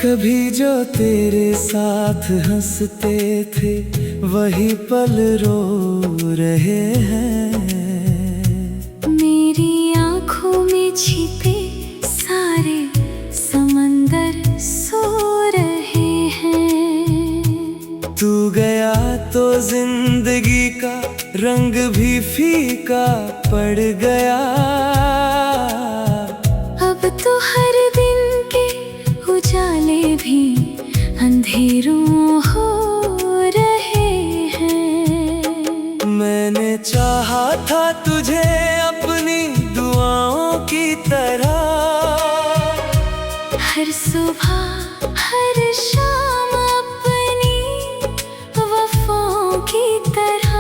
कभी जो तेरे साथ हंसते थे वही पल रो रहे हैं। मेरी आँखों में छिपे सारे समंदर सो रहे हैं। तू गया तो जिंदगी का रंग भी फीका पड़ गया। अब तो हर दिन के उजाले भी अंधेरों हो रहे हैं। मैंने चाहा था तुझे अपनी दुआओं की तरह, हर सुबह हर शाम अपनी वफाओं की तरह।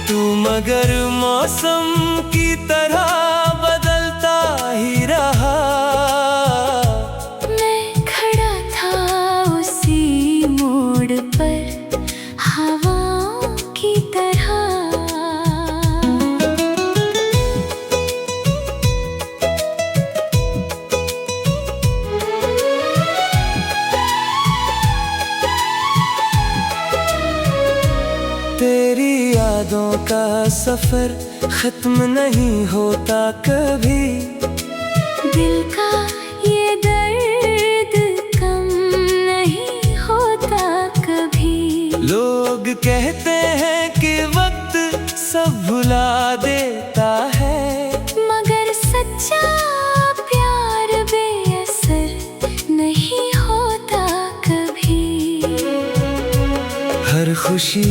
तू मगर मौसम की तरह बदलता ही रहा। मैं खड़ा था उसी मोड़ पर हवाओं की तरह। तेरी यादों का सफर खत्म नहीं होता कभी। दिल का ये दर्द कम नहीं होता कभी। लोग कहते हैं कि वक्त सब भुला देता है, मगर सच्चा प्यार बेअसर नहीं होता कभी। हर खुशी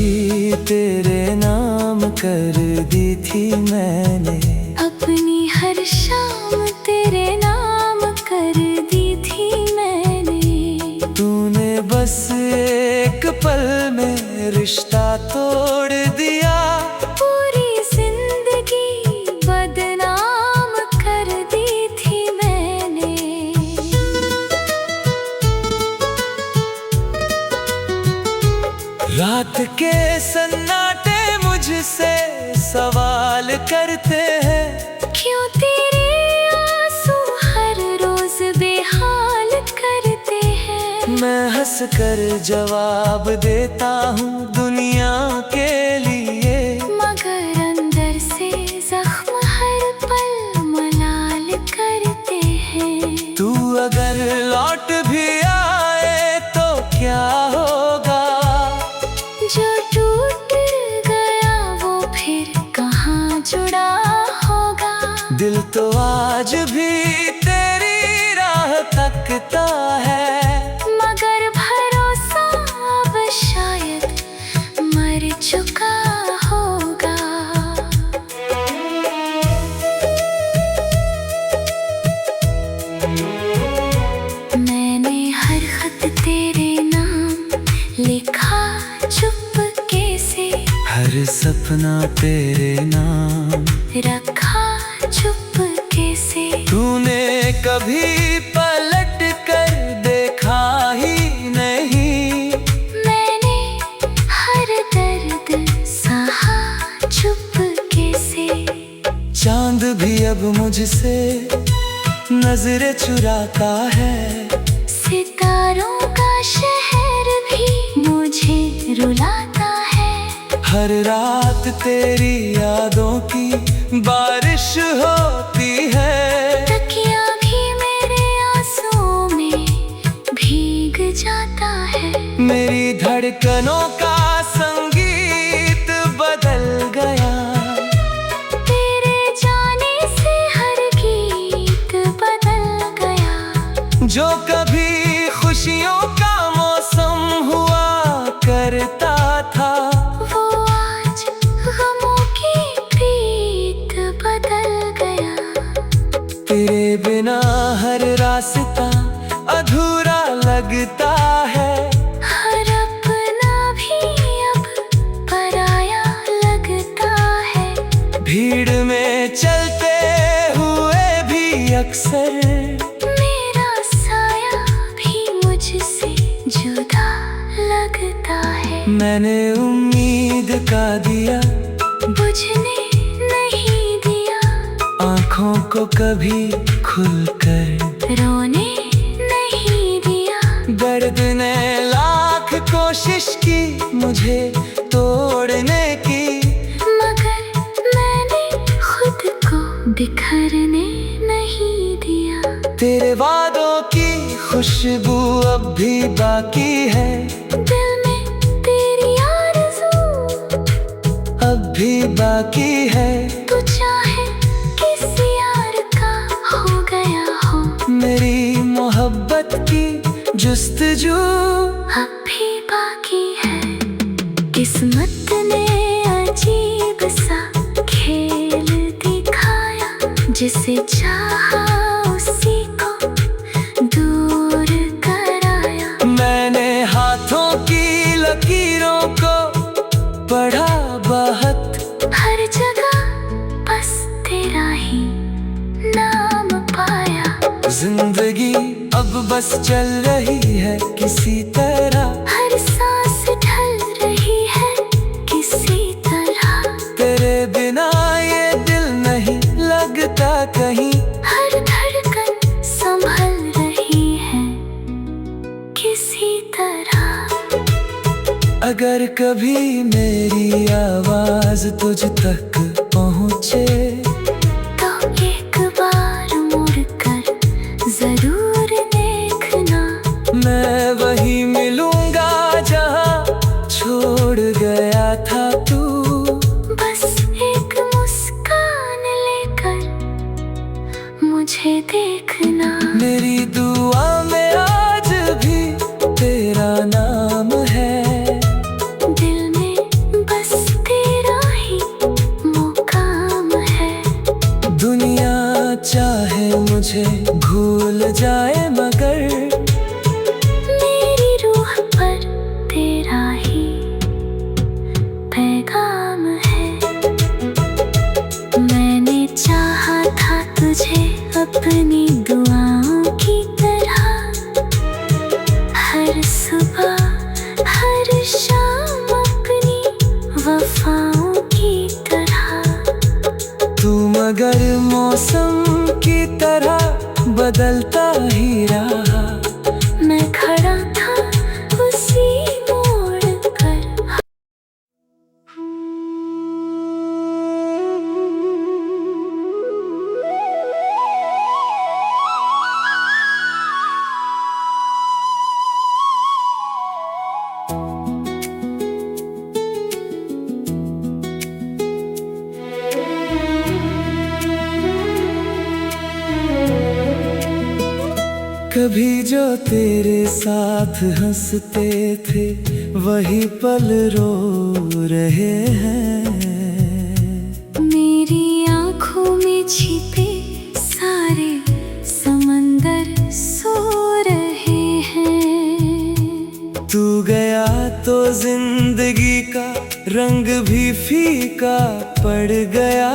तेरे नाम कर दी थी मैंने, अपनी हर शाम तेरे नाम कर दी थी मैंने। तूने बस एक पल में रिश्ता तोड़ दिया। पूरी जिंदगी बदनाम कर दी थी मैंने। रात के सन्नाटे मुझसे सवाल करते हैं, क्यों तेरे आंसू हर रोज बेहाल करते हैं। मैं हंस कर जवाब देता हूँ दुनिया के लिए, मगर अंदर से जख्म हर पल मलाल करते हैं। तू अगर लौट भी आए तो क्या होगा। जो टूट गया वो फिर कहाँ जुड़ा होगा। दिल तो आज भी तेरी राह तकता है, मगर भरोसा अब शायद मर चुका होगा। मैंने हर खत तेरे नाम लिखा चुपके से, हर सपना तेरे नाम रखा चुपके से। तूने कभी पलट कर देखा ही नहीं। मैंने हर दर्द सहा चुपके से। चांद भी अब मुझसे नजरें चुराता है, सितारों का शहर भी मुझे रुलाता है। हर रात तेरी यादों की बारिश होती है। तकिया भी मेरे आंसुओं में भीग जाता है। मेरी धड़कनों का संगीत बदल गया, तेरे जाने से हर गीत बदल गया। जो कभी खुशियों का मौसम हुआ करता था, वो आज गमों की प्रीत बदल गया। तेरे बिना हर रास्ता अधूरा लगता है। हर अपना भी अब पराया लगता है। भीड़ में चलते हुए भी अक्सर मेरा साया भी मुझसे जुदा लगता है। मैंने उम्मीद का दिया बुझने नहीं दिया, आँखों को कभी खुलकर रोने नहीं कोशिश की मुझे तोड़ने की, मगर मैंने खुद को बिखरने नहीं दिया। तेरे वादों की खुशबू अब भी बाकी है, दिल में तेरी आरज़ू अब भी बाकी है। तू चाहे किसी यार का हो गया हो, मेरी मोहब्बत की जुस्तजू अब भी बाकी है। किस्मत ने अजीब सा खेल दिखाया, जिसे चाहा उसी को दूर कराया। मैंने हाथों की लकीरों को पढ़ा बहुत, हर जगह बस तेरा ही नाम पाया। जिंदगी अब बस चल रही है किसी तरह, हर सांस ढल रही है किसी तरह। तेरे बिना ये दिल नहीं लगता कहीं, हर धड़कन संभल रही है किसी तरह। अगर कभी मेरी आवाज तुझ तक पहुँचे, तो एक बार मुड़कर जरूर देखना। मैं वही मिलूंगा जहाँ छोड़ गया था तू। बस एक मुस्कान लेकर मुझे देखना। मेरी दुआ में आज भी तेरा नाम है, दिल में बस तेरा ही मुकाम है। दुनिया चाहे मुझे भूल जाए मगर मेरी रूह पर तेरा ही पैगाम है। मैंने चाहा था तुझे अपनी दुआओं की तरह, हर सुबह हर शाम अपनी वफाओं की तरह। तू मगर मौसम की तरह बदलता ही रहा। मैं खड़ा था उसी मोड़ पर। कभी जो तेरे साथ हंसते थे वही पल रो रहे हैं। मेरी आँखों में छिपे सारे समंदर सो रहे हैं। तू गया तो जिंदगी का रंग भी फीका पड़ गया।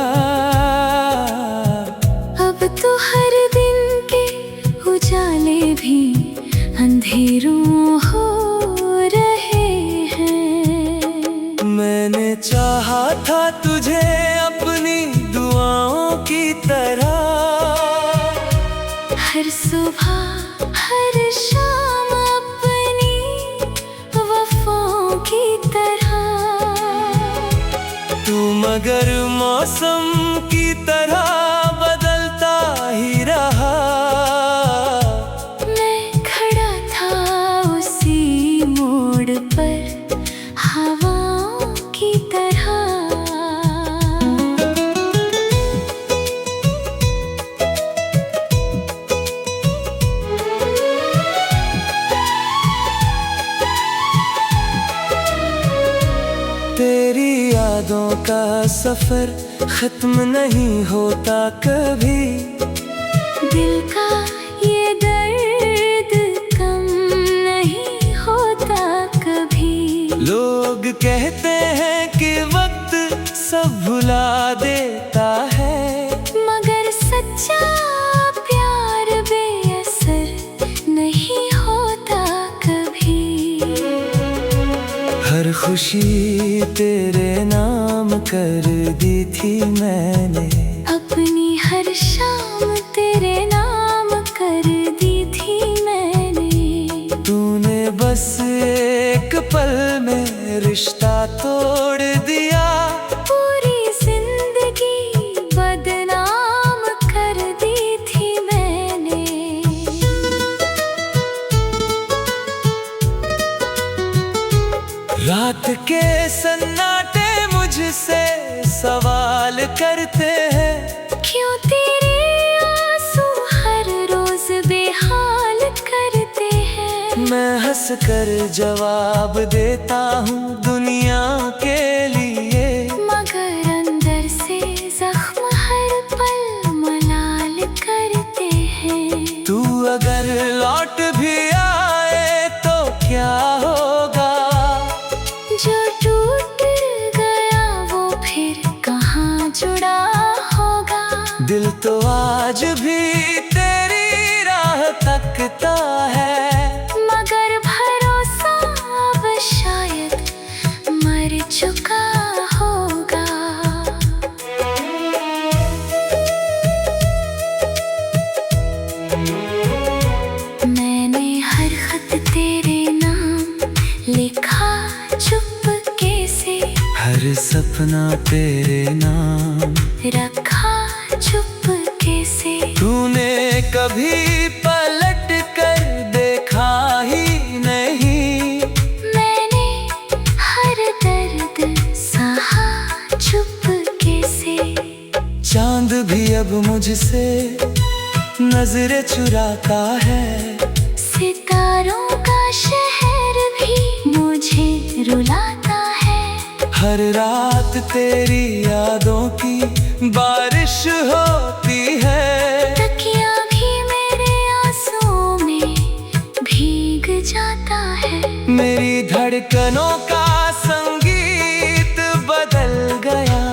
अब तो हर दिन के उजाले भी अंधेरों हो रहे हैं। मैंने चाहा था तुझे अपनी दुआओं की तरह, हर सुबह हर शाम अपनी वफाओं की तरह। तू मगर मौसम की तरह बदलता ही रहा। मैं खड़ा था उसी मोड़ पर हवाओं की तरह। तेरी यादों का सफर खत्म नहीं होता कभी। दिल का ये दर्द कम नहीं होता कभी। लोग कहते हैं कि वक्त सब भुला देता है, मगर सच्चा प्यार बेअसर नहीं होता कभी। हर खुशी तेरे नाम कर दी थी मैंने, अपनी हर शाम तेरे नाम कर दी थी मैंने। तूने बस एक पल में रिश्ता तोड़ दिया। पूरी जिंदगी बदनाम कर दी थी मैंने। रात के सन्नाटे मुझसे सवाल करते हैं, क्यों तेरे आंसू हर रोज बेहाल करते हैं। मैं हंस कर जवाब देता हूँ दुनिया के लिए, मगर अंदर से जख्म हर पल मलाल करते हैं। तू अगर लौट भी आए तो क्या होगा, जो टूट गया वो फिर कहाँ जुड़ा होगा। दिल तो आज भी तेरी राह तकता है, मगर भरोसा अब शायद मर चुका होगा। मैंने हर खत तेरे नाम लिखा चुपके से, हर सपना तेरे नाम रखा चुपके से। तूने कभी पलट कर देखा ही नहीं, मैंने हर दर्द सहा चुपके से। चांद भी अब मुझसे नजरें चुराता है, सितारों का शहर भी मुझे रुलाता है। हर रात तेरी यादों की बारिश होती है, तकिया भी मेरे आंसुओं में भीग जाता है। मेरी धड़कनों का संगीत बदल गया,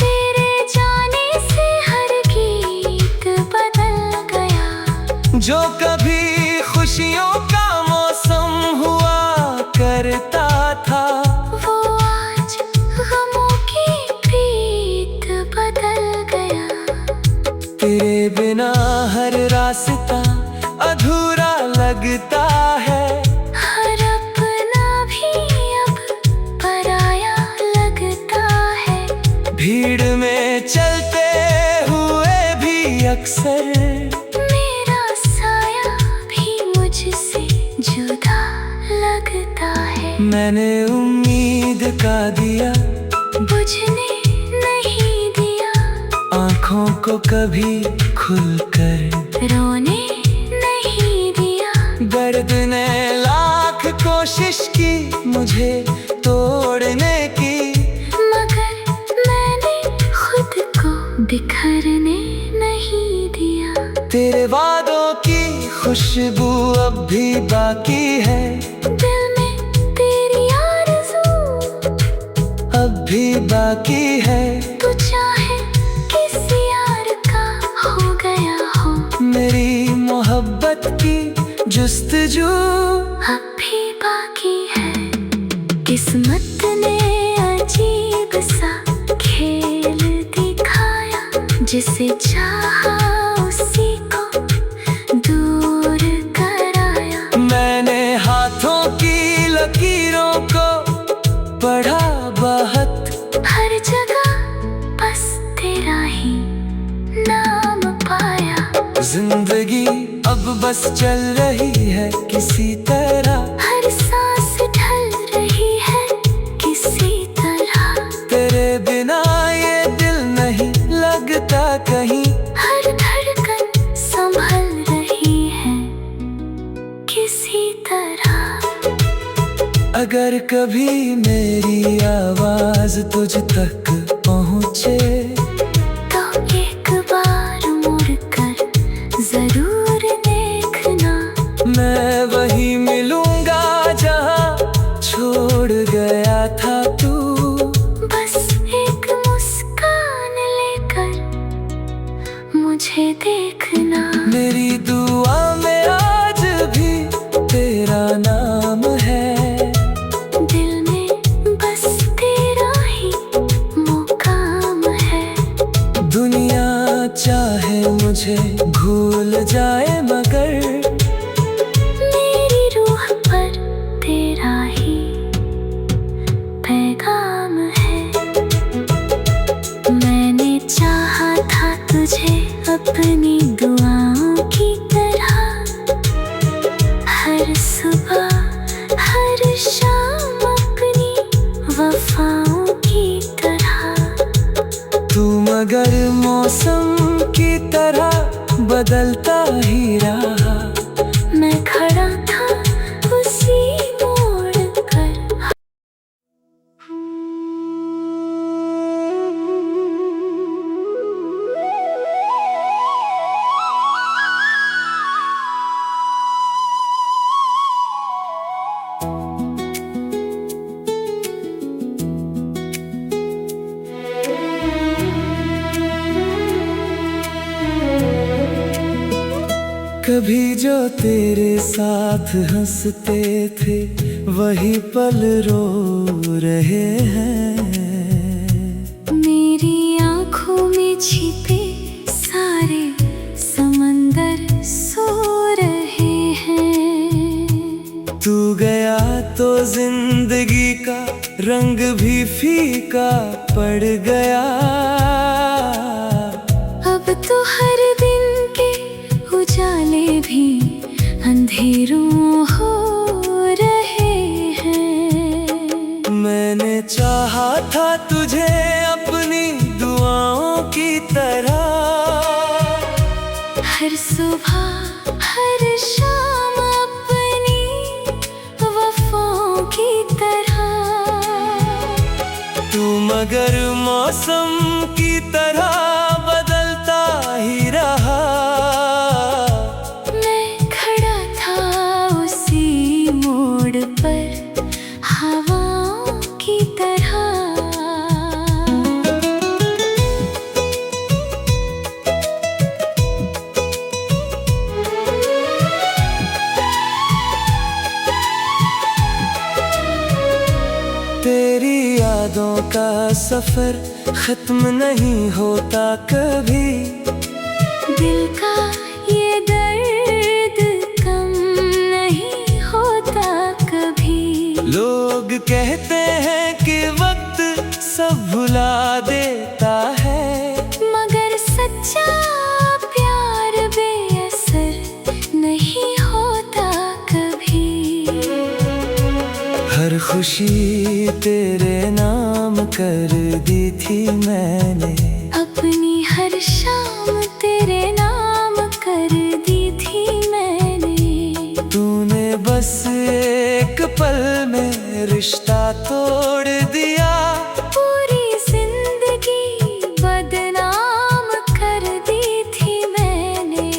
तेरे जाने से हर गीत बदल गया। जो कभी खुशियों का मौसम हुआ करता था, वो आज गमों की प्रीत बदल गया। तेरे बिना हर रास्ता अधूरा लगता है, हर अपना भी अब पराया लगता है। भीड़ में चलते हुए भी अक्सर मेरा साया भी मुझसे जुदा लगता है। मैंने उम्मीद का दिया बुझने नहीं दिया, आँखों को कभी खुलकर रोने नहीं दिया। दर्द ने लाख कोशिश की मुझे तोड़ने की, मगर मैंने खुद को बिखरने नहीं दिया। तेरे वादों की खुशबू अब भी बाकी है, दिल में तेरी आरज़ू अब भी बाकी है। तू चाहे किसी यार का हो गया हो, मेरी मोहब्बत की जुस्तजू अब भी बाकी है। किस्मत ने अजीब सा खेल दिखाया, जिसे चाहा उसी को दूर कराया। मैंने हाथों की लकीरों को पढ़ा बहुत, हर जगह बस तेरा ही नाम पाया। जिंदगी अब बस चल रही है किसी तरह, हर सांस ढल रही है किसी तरह। तेरे बिना ये दिल नहीं लगता कहीं, हर धड़कन संभल रही है किसी तरह। अगर कभी मेरी आवाज तुझ तक पहुँचे, तो एक बार मुड़कर जरूर देखना। मैं वही मिलूंगा जहाँ छोड़ गया था तू। बस एक मुस्कान लेकर मुझे देखना। मेरी दुआ में आज भी तेरा नाम है, दिल में बस तेरा ही मुकाम है। दुनिया चाहे मुझे भूल जाए मगर मेरी रूह पर तेरा अपनी दुआओं की तरह, हर सुबह हर शाम अपनी वफाओं की तरह। तू मगर मौसम की तरह बदलता ही रहा। मैं खड़ा था उसी मोड़ पर। कभी जो तेरे साथ हंसते थे वही पल रो रहे हैं। मेरी आँखों में छिपे सारे समंदर सो रहे हैं। तू गया तो जिंदगी का रंग भी फीका पड़ गया। अब तो हर दिन के उजाले भी अंधेरों हो रहे हैं। मैंने चाहा था तुझे अपनी दुआओं की तरह, हर सुबह हर शाम अपनी वफाओं की तरह। तू मगर मौसम की तरह बदलता ही रहा। मैं खड़ा था उसी मोड़ पर हवाओं की तरह। तेरी यादों का सफर खत्म नहीं होता कभी। दिल का ये दर्द कम नहीं होता कभी। लोग कहते हैं कि वक्त सब भुला देता है, मगर सच्चा प्यार बेअसर नहीं होता कभी। हर खुशी तेरे नाम कर दी थी मैंने। अपनी हर शाम तेरे नाम कर दी थी मैंने। तूने बस एक पल में रिश्ता तोड़ दिया। पूरी जिंदगी बदनाम कर दी थी मैंने।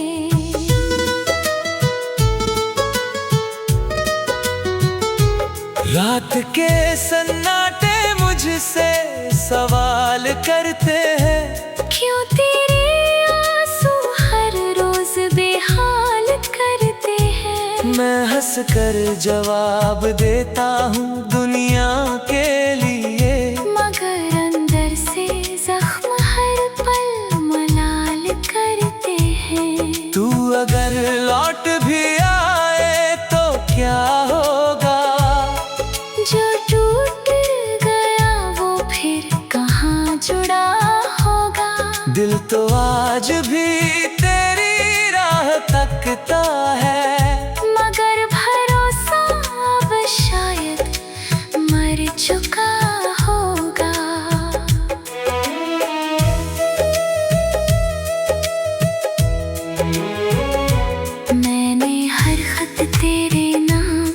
रात के सन्नाटे मुझसे सवाल करते हैं, क्यों तेरे आंसू हर रोज बेहाल करते हैं। मैं हंस कर जवाब देता हूँ दुनिया के लिए, मगर अंदर से जख्म हर पल मलाल करते हैं। तू अगर लौट भी आए तो क्या होगा। जो टूट गया वो फिर कहाँ जुड़ा होगा। दिल तो आज भी तेरी राह तकता है, मगर भरोसा अब शायद मर चुका होगा। मैंने हर खत तेरे नाम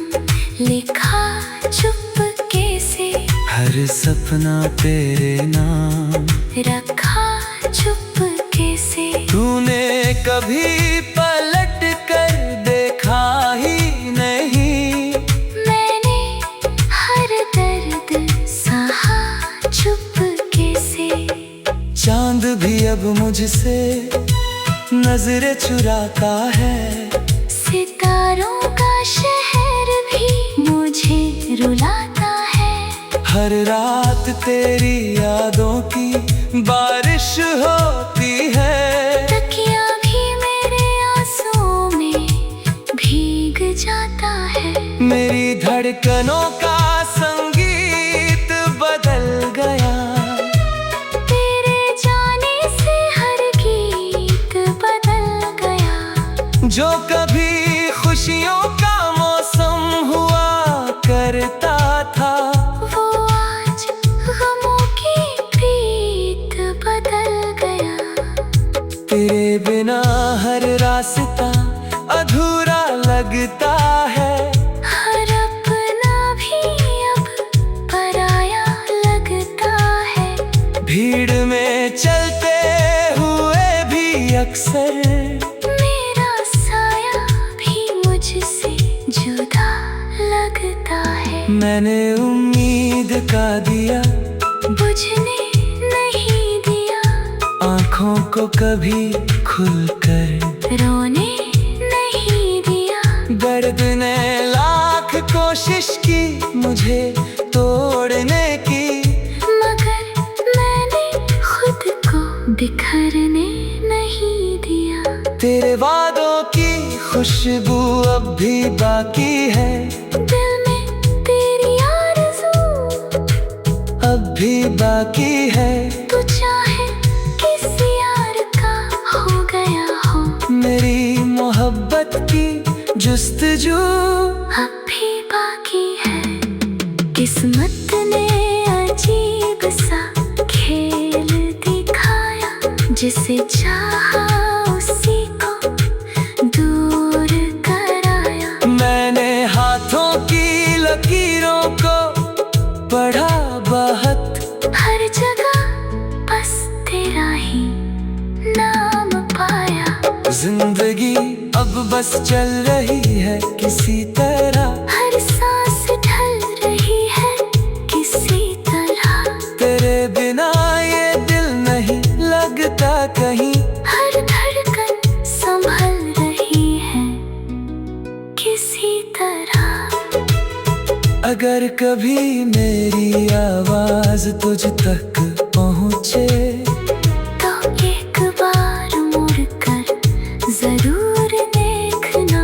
लिखा चुपके से। हर सपना तेरे नाम रखा चुपके से। तूने कभी पलट कर देखा ही नहीं। मैंने हर दर्द सहा चुपके से। चांद भी अब मुझसे नजरें चुराता है। सितारों का शहर भी मुझे रुलाता है। हर रात तेरी यादों की बारिश होती है। तकिया भी मेरे आंसुओं में भीग जाता है। मेरी धड़कनों का संगीत बदल गया। तेरे जाने से हर गीत बिना हर रास्ता अधूरा लगता है। हर अपना भी अब पराया लगता है। भीड़ में चलते हुए भी अक्सर मेरा साया भी मुझसे जुदा लगता है। मैंने उम्मीद का दिया बुझने नहीं दिया, आँखों को कभी खुलकर रोने नहीं दिया। दर्द ने लाख कोशिश की मुझे तोड़ने की, मगर मैंने खुद को बिखरने नहीं दिया। तेरे वादों की खुशबू अब भी बाकी है। दिल में तेरी आरज़ू अब भी बाकी है। तू चाहे किसी यार का हो गया हो, मेरी मोहब्बत की जुस्तजू अब भी बाकी है। किस्मत ने अजीब सा खेल दिखाया, जिसे चाहा उसी को दूर कराया। मैंने हाथों की लकीरों को पढ़ा बहुत, हर जगह बस तेरा ही नाम पाया। जिंदगी अब बस चल रही है किसी तरह, हर सांस ढल रही है किसी तरह। तेरे बिना ये दिल नहीं लगता कहीं। हर धड़कन संभल रही है किसी तरह। अगर कभी मेरी आवाज तुझ तक पहुँचे, तो एक बार मुड़कर जरूर देखना।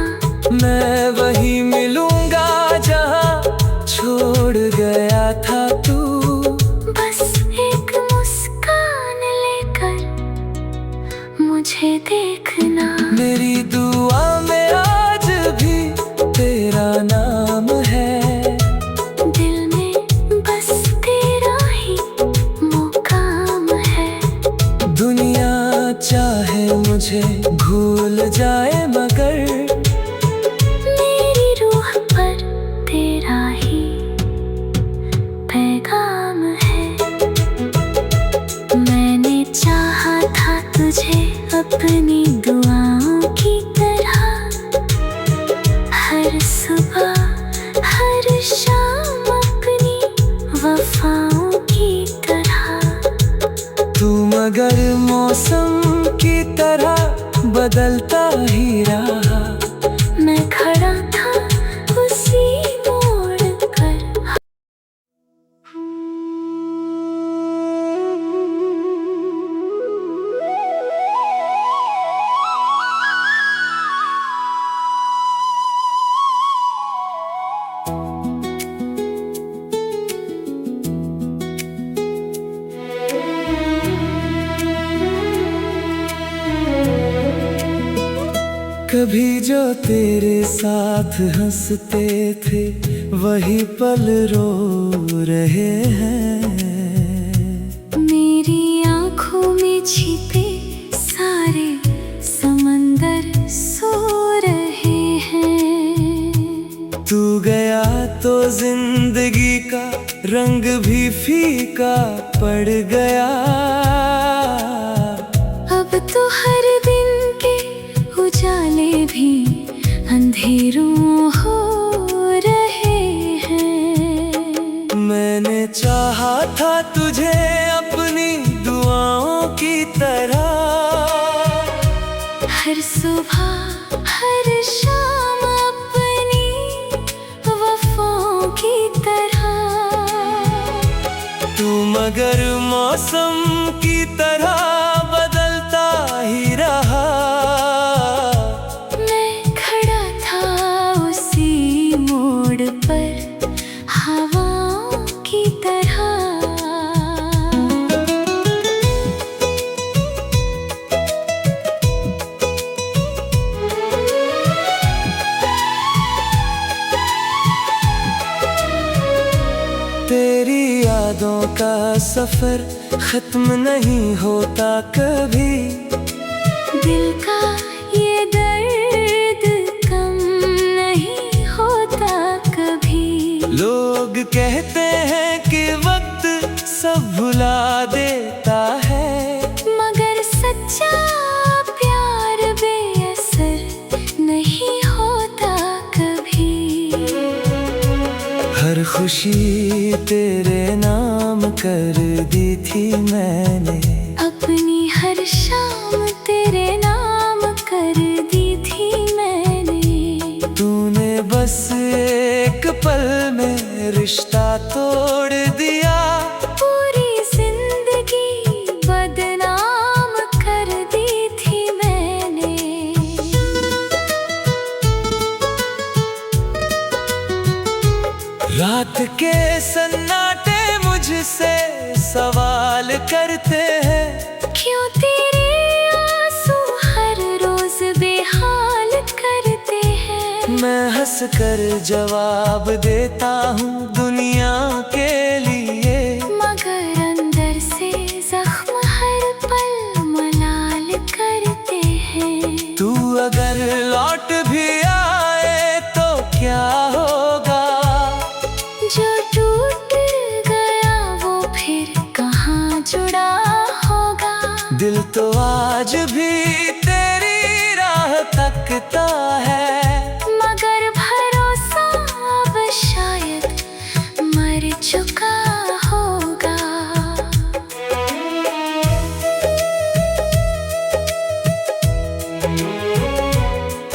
मैं वही मिलूंगा जहाँ छोड़ गया था तू। बस एक मुस्कान लेकर मुझे देखना। मेरी दुआ में आज भी तेरा नाम है। दिल में बस तेरा ही मुकाम है। दुनिया चाहे मुझे भूल जाए मगर मेरी रूह पर तेरा ही पैगाम है। मैंने चाहा था तुझे अपनी दुआओं की तरह, हर सुबह हर शाम अपनी वफाओं की तरह। तू मगर मौसम की तरह बदलता ही रहा। मैं खड़ा था उसी मोड़ पर। कभी जो तेरे साथ हंसते थे वही पल रो रहे हैं। मेरी आँखों में छिपे सारे समंदर सो रहे हैं। तू गया तो जिंदगी का रंग भी फीका पड़ गया। अब तो हर दिन के उजाले भी अंधेरों हो रहे हैं। मैंने चाहा था तुझे अपनी दुआओं की तरह, हर सुबह हर शाम अपनी वफाओं की तरह। तू मगर मौसम की तरह बदलता ही रहा। मैं खड़ा था उसी मोड़ पर हवाओं की तरह। तेरी यादों का सफर खत्म नहीं होता कभी। दिल का ये दर्द कम नहीं होता कभी। लोग कहते हैं कि वक्त सब भुला देता है, मगर सच्चा प्यार बेअसर नहीं होता कभी। हर खुशी तेरे नाम कर दी थी मैंने, अपनी हर शाम तेरे नाम कर दी थी मैंने। तूने बस एक पल में रिश्ता तोड़ दिया, पूरी जिंदगी बदनाम कर दी थी मैंने। रात के सन्नाटे मुझसे सवाल करते हैं, क्यों तेरे आंसू हर रोज बेहाल करते हैं। मैं हंस कर जवाब देता हूँ दुनिया के लिए, मगर अंदर से जख्म हर पल मलाल करते हैं। तू अगर लौट भी आए तो क्या होगा, जो टूट गया वो फिर कहाँ जुड़ा होगा। दिल तो आज भी तेरी राह तकता है, मगर भरोसा अब शायद मर चुका होगा।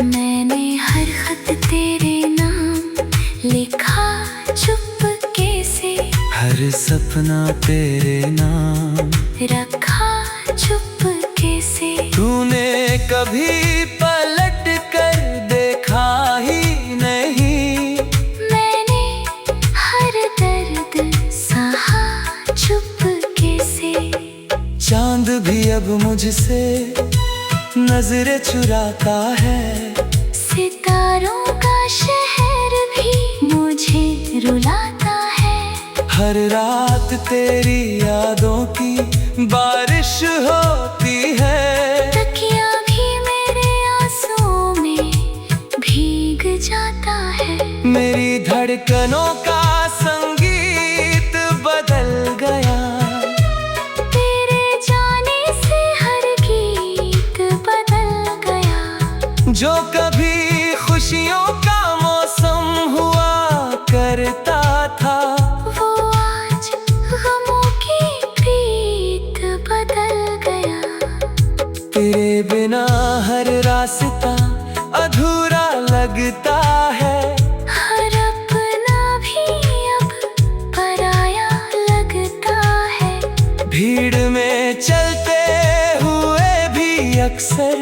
मैंने हर खत तेरे नाम लिखा चुपके से, हर सपना तेरे नाम रखा चुपके से। तूने कभी पलट कर देखा ही नहीं, मैंने हर दर्द सहा चुपके से। चांद भी अब मुझसे नजरें चुराता है, सितारों का शहर भी मुझे रुलाता है। हर रात तेरी यादों की बारिश होती है, तकिया भी मेरे आंसुओं में भीग जाता है। मेरी धड़कनों का संगीत बदल गया, तेरे जाने से हर गीत बदल गया। जो कभी खुशियों का मौसम हुआ करता था, वो आज गमों की प्रीत बदल गया। तेरे बिना हर रास्ता अधूरा लगता है, हर अपना भी अब पराया लगता है। भीड़ में चलते हुए भी अक्सर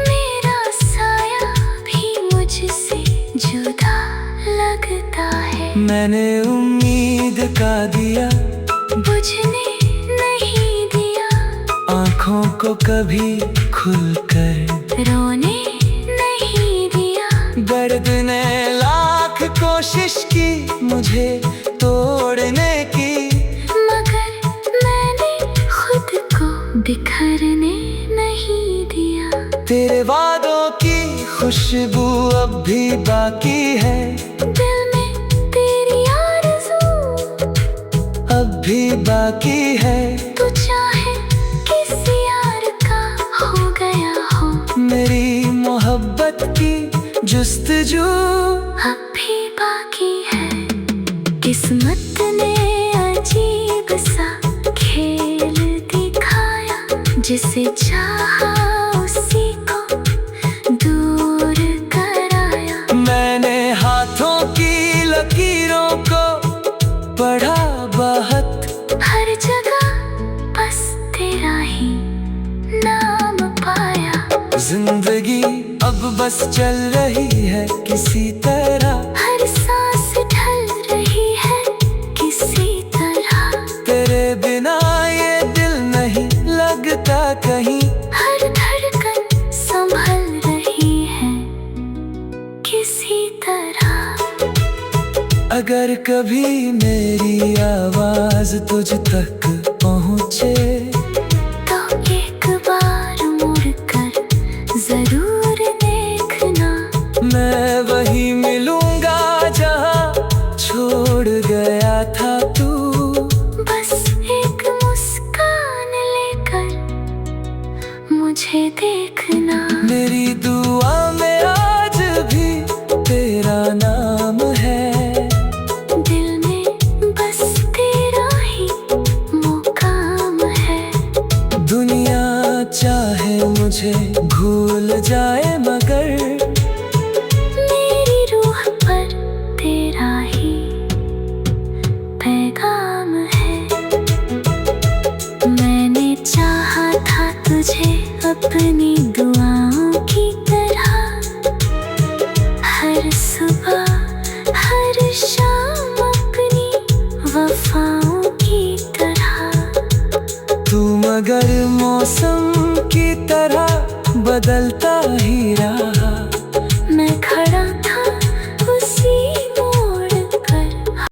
मेरा साया भी मुझसे जुदा लगता है। मैंने उम्मीद का दिया बुझने नहीं दिया, आँखों को कभी खुलकर रोने नहीं दिया। दर्द ने लाख कोशिश की मुझे तोड़ने की, मगर मैंने खुद को बिखरने नहीं दिया। तेरे वादों की खुशबू अब भी बाकी है, दिल में तेरी आरज़ू अब भी बाकी है। तू चाहे किसी यार का हो गया हो, मेरी मोहब्बत की जुस्तजू अब भी बाकी है। किस्मत ने अजीब सा खेल दिखाया, जिसे चाहा उसी को दूर कराया। मैंने हाथों की लकीरों को पढ़ा बहुत, हर जगह बस तेरा ही नाम पाया। जिंदगी अब बस चल रही है किसी तरह, हर सांस ढल रही है किसी तरह। तेरे बिना ये दिल नहीं लगता कहीं, हर धड़कन संभल रही है किसी तरह। अगर कभी मेरी आवाज तुझ तक पहुँचे तो एक बार मुड़ कर देखना। मेरी दुआ में आज भी तेरा नाम है, दिल में बस तेरा ही मुकाम है। दुनिया चाहे मुझे भूल जाए मगर मेरी रूह पर तेरा ही पैगाम है। मैंने चाहा था तुझे अपनी दुआओं की तरह, हर सुबह हर शाम अपनी वफाओं की तरह। तू मगर मौसम की तरह बदलता ही रहा।